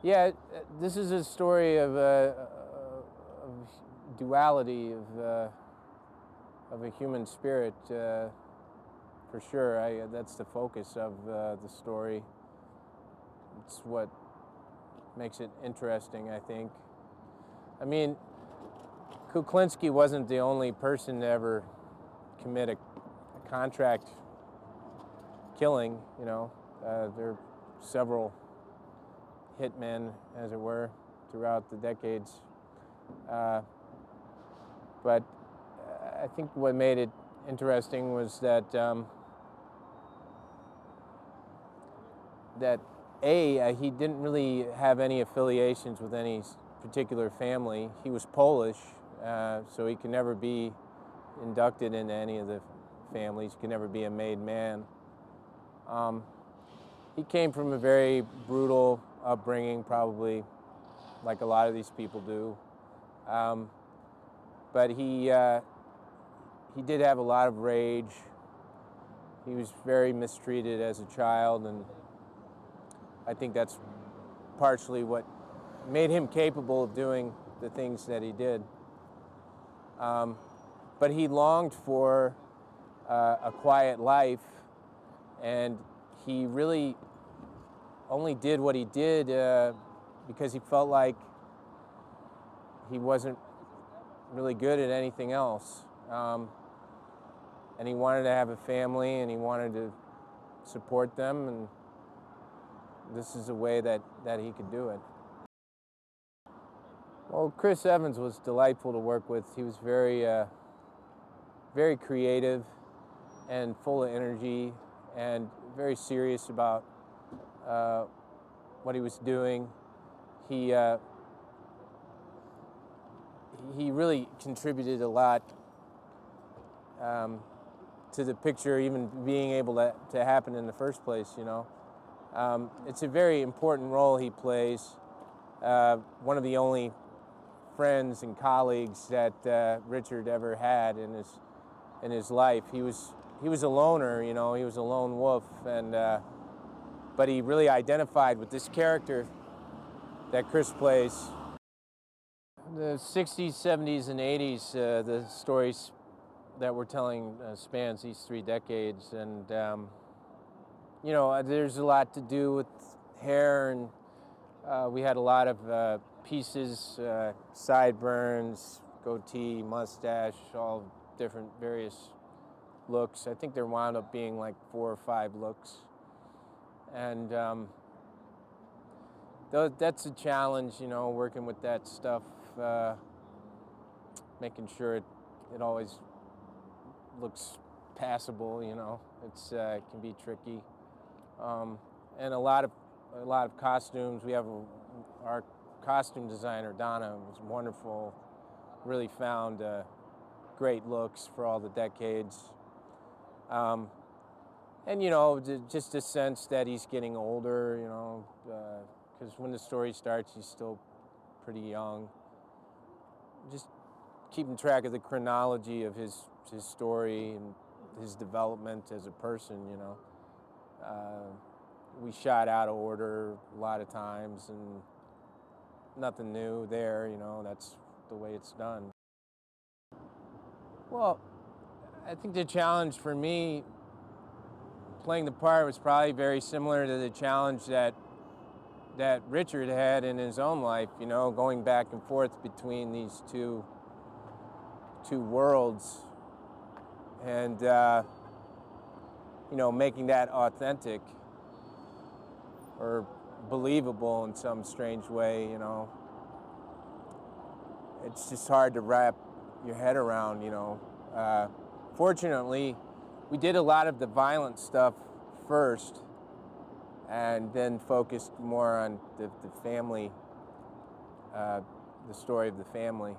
Yeah, this is a story of duality of a human spirit, for sure. That's the focus of the story. It's what makes it interesting, I think. I mean, Kuklinski wasn't the only person to ever commit a contract killing. There are several hitmen, as it were, throughout the decades. But I think what made it interesting was that he didn't really have any affiliations with any particular family. He was Polish, so he could never be inducted into any of the families. He could never be a made man. He came from a very brutal upbringing, probably like a lot of these people do. But he did have a lot of rage. He was very mistreated as a child, and I think that's partially what made him capable of doing the things that he did. But he longed for a quiet life, and he really only did what he did because he felt like he wasn't really good at anything else. And he wanted to have a family, and he wanted to support them, and this is a way that he could do it. Well, Chris Evans was delightful to work with. He was very creative and full of energy and very serious about what he was doing. He really contributed a lot to the picture even being able to happen in the first place. It's a very important role he plays. One of the only friends and colleagues that Richard ever had in his life. He was a loner, he was a lone wolf, and but he really identified with this character that Chris plays. The 60s, 70s, and 80s, the stories that we're telling spans these 3 decades, and there's a lot to do with hair, and we had a lot of pieces, sideburns, goatee, mustache, all different various looks. I think there wound up being like 4 or 5 looks, and that's a challenge, working with that stuff, making sure it always looks passable. It can be tricky, and a lot of costumes. We have our costume designer Donna was wonderful. Really found great looks for all the decades, and just a sense that he's getting older. Because when the story starts, he's still pretty young. Just keeping track of the chronology of his story and his development as a person. We shot out of order a lot of times, and nothing new there. That's the way it's done. Well, I think the challenge for me playing the part was probably very similar to the challenge that Richard had in his own life, going back and forth between these two worlds, and making that authentic or believable in some strange way. It's just hard to wrap your head around. Fortunately, we did a lot of the violent stuff first, and then focused more on the family, the story of the family.